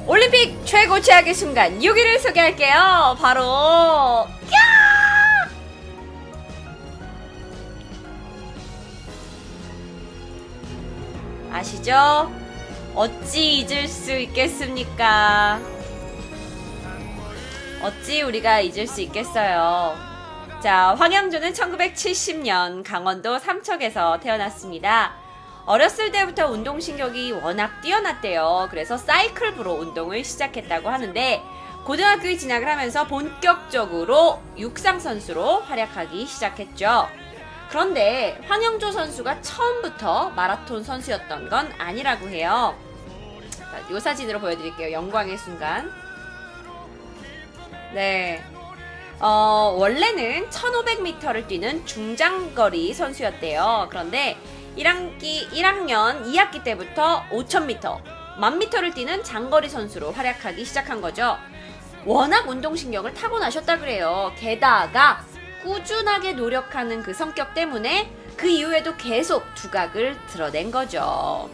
올림픽 최고 최악의 순간 6위를 소개할게요. 바로 아시죠? 어찌 잊을 수 있겠습니까? 어찌 우리가 잊을 수 있겠어요. 자, 황영조는 1970년 강원도 삼척에서 태어났습니다. 어렸을 때부터 운동신경이 워낙 뛰어났대요. 그래서 사이클부로 운동을 시작했다고 하는데 고등학교에 진학을 하면서 본격적으로 육상선수로 활약하기 시작했죠. 그런데 황영조 선수가 처음부터 마라톤 선수였던 건 아니라고 해요. 자, 이 사진으로 보여드릴게요. 영광의 순간. 네. 원래는 1500m를 뛰는 중장거리 선수였대요. 그런데 1학년 2학기 때부터 5000m, 1000m를 뛰는 장거리 선수로 활약하기 시작한 거죠. 워낙 운동신경을 타고나셨다 그래요. 게다가 꾸준하게 노력하는 그 성격 때문에 그 이후에도 계속 두각을 드러낸 거죠.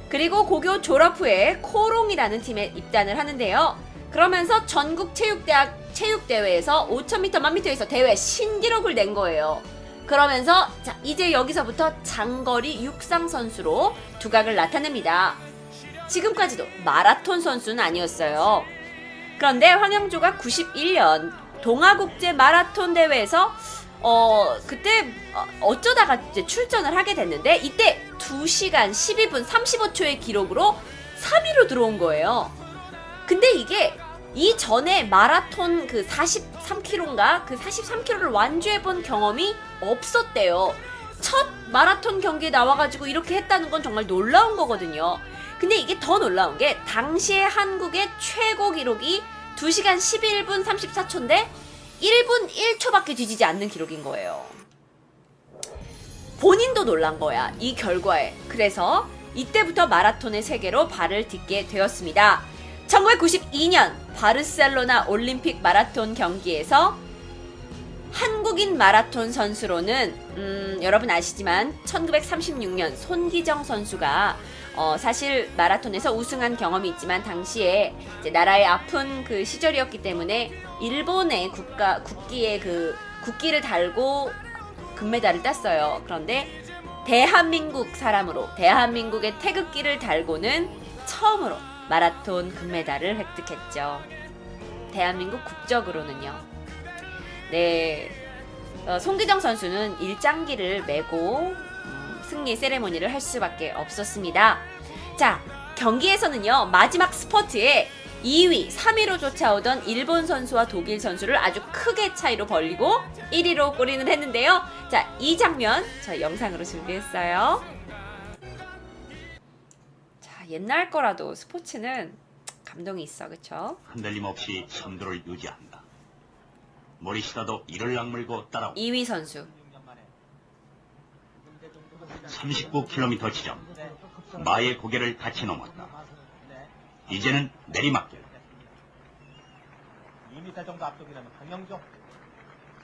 그리고 고교 졸업 후에 코롱이라는 팀에 입단을 하는데요. 그러면서 전국 체육대회에서 5000m, 1000m에서 대회 신기록을 낸 거예요. 그러면서 자, 이제 여기서부터 장거리 육상 선수로 두각을 나타냅니다. 지금까지도 마라톤 선수는 아니었어요. 그런데 황영조가 91년 동아국제 마라톤 대회에서 그때 어쩌다가 이제 출전을 하게 됐는데 이때 2시간 12분 35초의 기록으로 3위로 들어온 거예요. 근데 이게 이전에 마라톤 그 43km인가? 그 43km를 완주해본 경험이 없었대요. 첫 마라톤 경기에 나와가지고 이렇게 했다는 건 정말 놀라운 거거든요. 근데 이게 더 놀라운 게 당시에 한국의 최고 기록이 2시간 11분 34초인데 1분 1초밖에 뒤지지 않는 기록인 거예요. 본인도 놀란 거야, 이 결과에. 그래서 이때부터 마라톤의 세계로 발을 딛게 되었습니다. 1992년 바르셀로나 올림픽 마라톤 경기에서 한국인 마라톤 선수로는 여러분 아시지만 1936년 손기정 선수가 사실 마라톤에서 우승한 경험이 있지만 당시에 이제 나라의 아픈 그 시절이었기 때문에 일본의 국기에 그 국기를 달고 금메달을 땄어요. 그런데 대한민국 사람으로 대한민국의 태극기를 달고는 처음으로 마라톤 금메달을 획득했죠. 대한민국 국적으로는요. 네, 손기정 선수는 일장기를 메고 승리 세레모니를 할 수밖에 없었습니다. 자, 경기에서는요, 마지막 스퍼트에 2위, 3위로 쫓아오던 일본 선수와 독일 선수를 아주 크게 차이로 벌리고 1위로 골인을 했는데요. 자, 이 장면 저 영상으로 준비했어요. 자, 옛날 거라도 스포츠는 감동이 있어, 그쵸? 흔들림 없이 선두를 유지한다. 모리시다도 이를 악물고 따라오. 2위 선수. 39km 지점. 마의 고개를 같이 넘었다. 이제는 내리막길. 2m 정도 앞쪽이라면 강영조.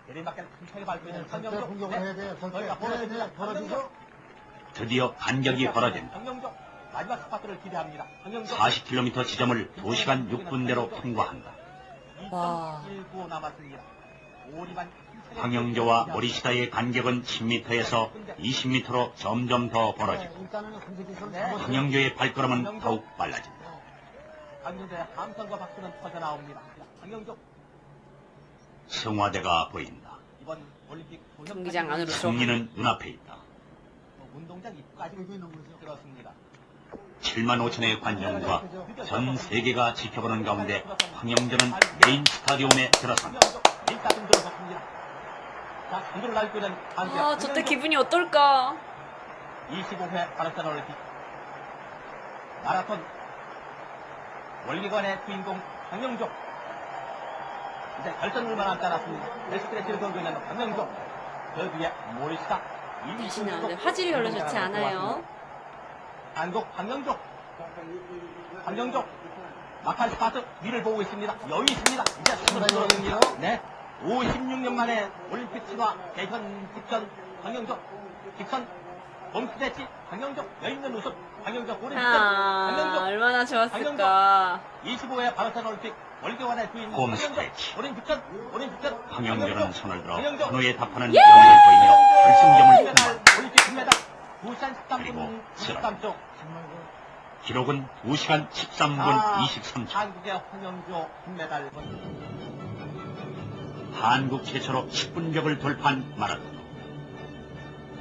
내리막길 천천히 밟고 있는 강영조. 공격을 해야 돼요. 벌어지죠? 드디어 간격이 벌어진다. 강영조. 마지막 스파트를 기대합니다. 강영조. 40km 지점을 2시간 6분 내로 통과한다. 와. 2.19 남았습니다. 오리만 황영조와 모리시다의 간격은 10m에서 20m로 점점 더 벌어지고 황영조의 발걸음은 더욱 빨라진다. 강영조의 함성과 박수는 터져나옵니다. 강영조. 성화대가 보인다. 이번 올림픽 경기장 안으로 들어가. 승리는 눈앞에 있다. 운동장 입구까지 들었습니다. 7만 5천의 관중과 전 세계가 지켜보는 가운데 황영조는 메인 스타디움에 들어선다. 일단은 들어섰습니다. 자, 선두를 밟고 있는 아, 저때 기분이 어떨까? 25회 바르셀로나 올림픽 마라톤 월미관의 주인공 황영조. 이제 결선물만 남지 않았습니다. 레스트레치를 걸고 있는 황영조. 그 뒤에 모리시다. 다시 나오는데 화질이 별로 좋지 않아요. 한국 황영조. 황영조. 막판 스파트 위를 보고 있습니다. 여유 있습니다. 이제 스스로 들어옵니다. 네. 56년 만에 올림픽 진화 개선 직전 황영조. 직선 범스대치 황영조 여있는 웃음 황영조 오른쪽 아, 황영조 얼마나 좋았을까. 25회 바르셀로나 올림픽 월드관의 주인 홈 황영조 스트레치. 오른쪽 황영조는 손을 들어 황영조. 환호에 답하는 영혼을 보이며 결승점을 금메달, 통과. 올림픽 금메달 2시간 그리고 13분 실업. 13초 기록은 2시간 13분 아, 23초. 한국의 황영조 금메달 한국 최초로 10분격을 돌파한 마라톤.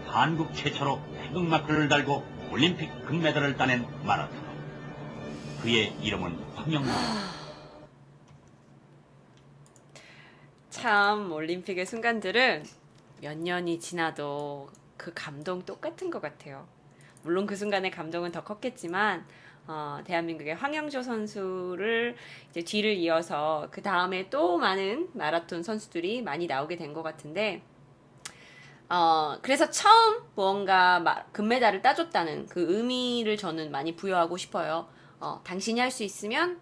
한국 최초로 태극마크를 달고 올림픽 금메달을 따낸 마라톤. 그의 이름은 황영조. 참 올림픽의 순간들은 몇 년이 지나도 그 감동 똑같은 것 같아요. 물론 그 순간의 감동은 더 컸겠지만 대한민국의 황영조 선수를 이제 뒤를 이어서 그 다음에 또 많은 마라톤 선수들이 많이 나오게 된 것 같은데 그래서 처음 무언가 금메달을 따줬다는 그 의미를 저는 많이 부여하고 싶어요. 당신이 할 수 있으면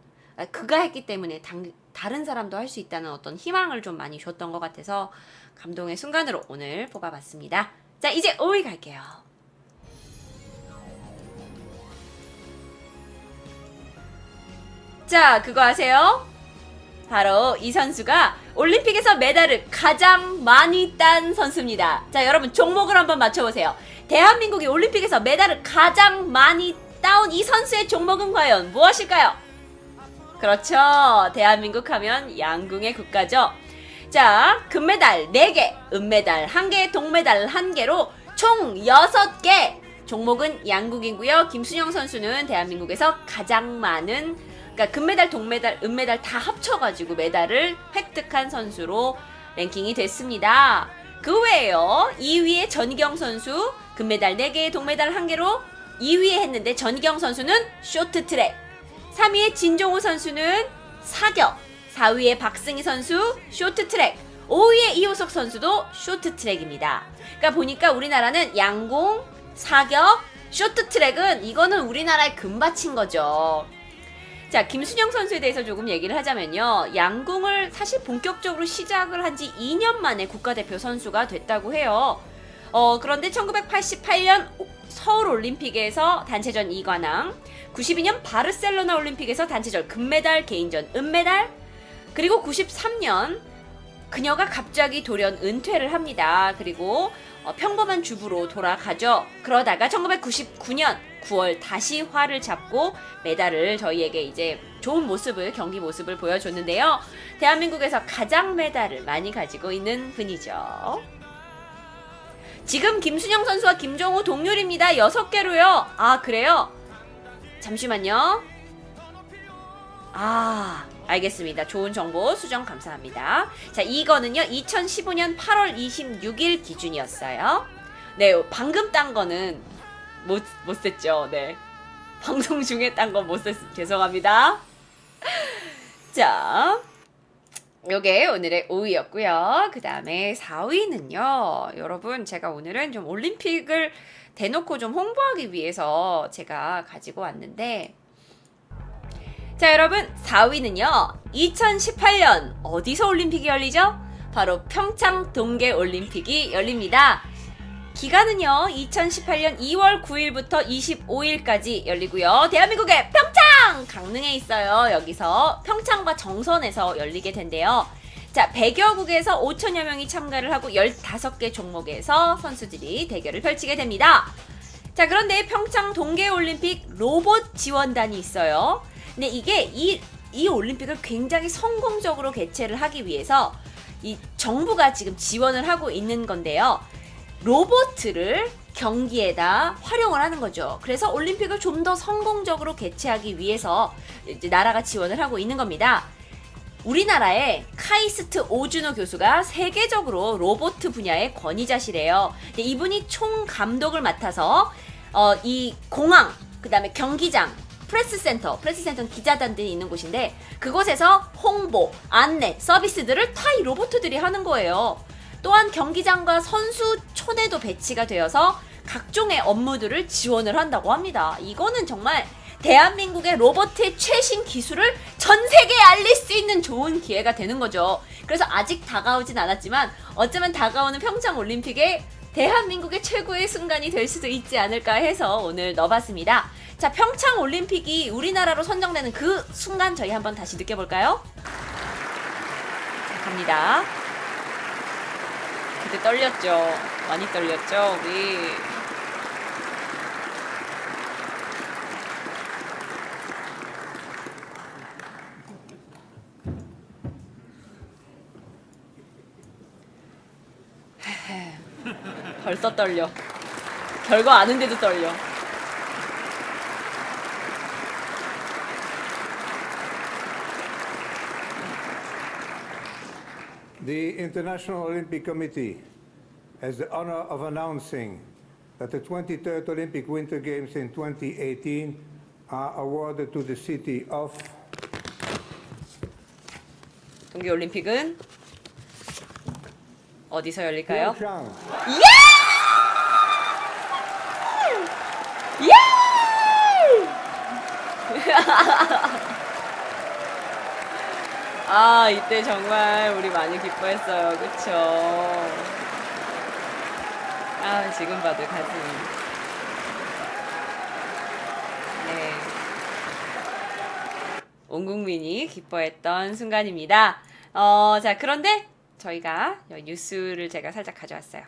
그가 했기 때문에 다른 사람도 할 수 있다는 어떤 희망을 좀 많이 줬던 것 같아서 감동의 순간으로 오늘 뽑아봤습니다. 자, 이제 5위 갈게요. 자, 그거 아세요? 바로 이 선수가 올림픽에서 메달을 가장 많이 딴 선수입니다. 자, 여러분 종목을 한번 맞춰보세요. 대한민국이 올림픽에서 메달을 가장 많이 따온 이 선수의 종목은 과연 무엇일까요? 그렇죠. 대한민국 하면 양궁의 국가죠. 자, 금메달 4개, 은메달 1개, 동메달 1개로 총 6개. 종목은 양궁이고요. 김순영 선수는 대한민국에서 가장 많은, 그러니까 금메달, 동메달, 은메달 다 합쳐가지고 메달을 획득한 선수로 랭킹이 됐습니다. 그 외에요. 2위에 전희경 선수 금메달 4개, 동메달 1개로 2위에 했는데 전희경 선수는 쇼트트랙, 3위에 진종호 선수는 사격, 4위에 박승희 선수 쇼트트랙, 5위에 이호석 선수도 쇼트트랙입니다. 그러니까 보니까 우리나라는 양궁, 사격, 쇼트트랙은 이거는 우리나라의 금바친 거죠. 자, 김순영 선수에 대해서 조금 얘기를 하자면요. 양궁을 사실 본격적으로 시작을 한 지 2년 만에 국가대표 선수가 됐다고 해요. 그런데 1988년 서울올림픽에서 단체전 2관왕, 92년 바르셀로나 올림픽에서 단체전 금메달, 개인전 은메달, 그리고 93년 그녀가 갑자기 돌연 은퇴를 합니다. 그리고 평범한 주부로 돌아가죠. 그러다가 1999년 9월 다시 활을 잡고 메달을 저희에게 이제 좋은 모습을, 경기 모습을 보여줬는데요. 대한민국에서 가장 메달을 많이 가지고 있는 분이죠. 지금 김순영 선수와 김종호 동률입니다. 6개로요. 아, 그래요? 잠시만요. 알겠습니다. 좋은 정보 수정 감사합니다. 자, 이거는요 2015년 8월 26일 기준이었어요. 네, 방금 딴 거는 못 썼죠. 네, 방송 중에 딴 건 못 썼, 죄송합니다. 자, 요게 오늘의 5위였고요. 그 다음에 4위는요, 여러분 제가 오늘은 좀 올림픽을 대놓고 좀 홍보하기 위해서 제가 가지고 왔는데, 자, 여러분 4위는요 2018년 어디서 올림픽이 열리죠? 바로 평창 동계올림픽이 열립니다. 기간은요 2018년 2월 9일부터 25일까지 열리고요. 대한민국의 평창! 강릉에 있어요. 여기서 평창과 정선에서 열리게 된대요. 자, 100여국에서 5천여 명이 참가를 하고 15개 종목에서 선수들이 대결을 펼치게 됩니다. 자, 그런데 평창 동계올림픽 로봇 지원단이 있어요. 근데 이게 이 올림픽을 굉장히 성공적으로 개최를 하기 위해서 이 정부가 지금 지원을 하고 있는 건데요. 로봇을 경기에다 활용을 하는 거죠. 그래서 올림픽을 좀 더 성공적으로 개최하기 위해서 이제 나라가 지원을 하고 있는 겁니다. 우리나라의 카이스트 오준호 교수가 세계적으로 로봇 분야의 권위자시래요. 근데 이분이 총 감독을 맡아서 이 공항, 그 다음에 경기장, 프레스센터는 기자단들이 있는 곳인데 그곳에서 홍보, 안내, 서비스들을 다 이 로봇들이 하는 거예요. 또한 경기장과 선수촌에도 배치가 되어서 각종의 업무들을 지원을 한다고 합니다. 이거는 정말 대한민국의 로봇의 최신 기술을 전 세계에 알릴 수 있는 좋은 기회가 되는 거죠. 그래서 아직 다가오진 않았지만 어쩌면 다가오는 평창 올림픽에 대한민국의 최고의 순간이 될 수도 있지 않을까 해서 오늘 넣어봤습니다. 자, 평창 올림픽이 우리나라로 선정되는 그 순간 저희 한번 다시 느껴볼까요? 자, 갑니다. 그때 떨렸죠. 많이 떨렸죠, 우리. 벌써 떨려. 결과 아는데도 떨려. The International Olympic Committee has the honor of announcing that the 23rd Olympic Winter Games in 2018 are awarded to the city of 동계올림픽은 어디서 열릴까요? Pyeongchang. 예! 아, 이때 정말 우리 많이 기뻐했어요. 그쵸? 아, 지금 봐도 가슴이. 네. 온 국민이 기뻐했던 순간입니다. 자, 그런데 저희가 뉴스를 제가 살짝 가져왔어요.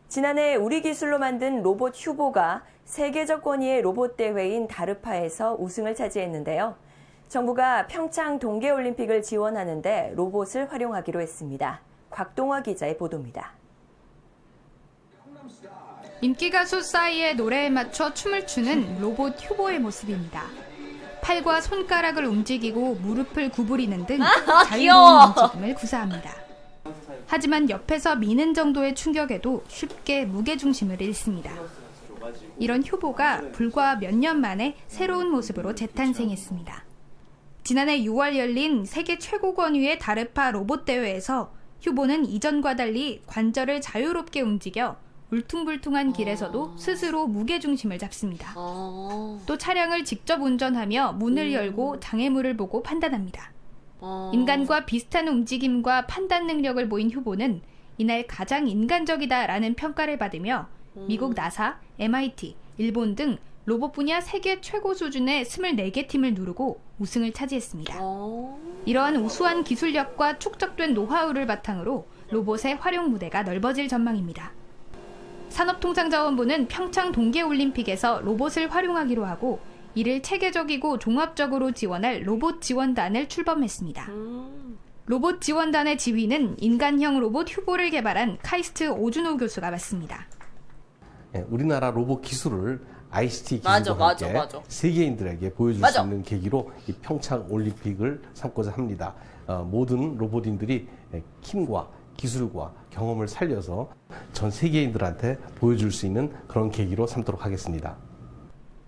지난해 우리 기술로 만든 로봇 휴보가 세계적 권위의 로봇 대회인 다르파에서 우승을 차지했는데요. 정부가 평창 동계올림픽을 지원하는데 로봇을 활용하기로 했습니다. 곽동화 기자의 보도입니다. 인기 가수 싸이의 노래에 맞춰 춤을 추는 로봇 휴보의 모습입니다. 팔과 손가락을 움직이고 무릎을 구부리는 등 귀여워. 자유로운 움직임을 구사합니다. 하지만 옆에서 미는 정도의 충격에도 쉽게 무게중심을 잃습니다. 이런 휴보가 불과 몇 년 만에 새로운 모습으로 재탄생했습니다. 지난해 6월 열린 세계 최고 권위의 다르파 로봇 대회에서 휴보는 이전과 달리 관절을 자유롭게 움직여 울퉁불퉁한 길에서도 스스로 무게중심을 잡습니다. 또 차량을 직접 운전하며 문을 열고 장애물을 보고 판단합니다. 인간과 비슷한 움직임과 판단 능력을 보인 휴보는 이날 가장 인간적이다라는 평가를 받으며 미국 나사, MIT, 일본 등 로봇 분야 세계 최고 수준의 24개 팀을 누르고 우승을 차지했습니다. 이러한 우수한 기술력과 축적된 노하우를 바탕으로 로봇의 활용 무대가 넓어질 전망입니다. 산업통상자원부는 평창 동계올림픽에서 로봇을 활용하기로 하고 이를 체계적이고 종합적으로 지원할 로봇 지원단을 출범했습니다. 로봇 지원단의 지휘는 인간형 로봇 휴보를 개발한 카이스트 오준호 교수가 맡습니다. 우리나라 로봇 기술을 ICT 맞아, 기술과 맞아, 함께 맞아. 세계인들에게 보여줄 맞아. 수 있는 계기로 이 평창 올림픽을 삼고자 합니다. 모든 로봇인들이 힘과 기술과 경험을 살려서 전 세계인들한테 보여줄 수 있는 그런 계기로 삼도록 하겠습니다.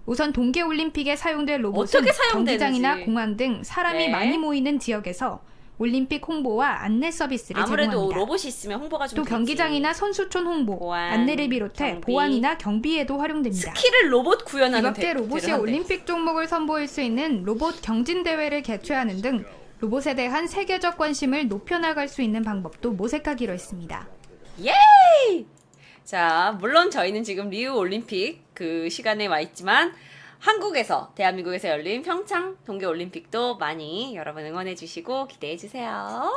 우선 동계올림픽에 사용될 로봇은 어떻게 사용되는지. 경기장이나 공항 등 사람이 네. 많이 모이는 지역에서 올림픽 홍보와 안내 서비스를 아무래도 제공합니다. 로봇이 있으면 홍보가 좀 또 되지. 경기장이나 선수촌 홍보, 보안, 안내를 비롯해 경비. 보안이나 경비에도 활용됩니다. 스킬을 로봇 구현하는 이밖에 로봇이 대단한데. 올림픽 종목을 선보일 수 있는 로봇 경진대회를 개최하는 등 로봇에 대한 세계적 관심을 높여나갈 수 있는 방법도 모색하기로 했습니다. 예이! 자, 물론 저희는 지금 리우 올림픽 그 시간에 와 있지만 한국에서, 대한민국에서 열린 평창 동계올림픽도 많이 여러분 응원해 주시고 기대해 주세요.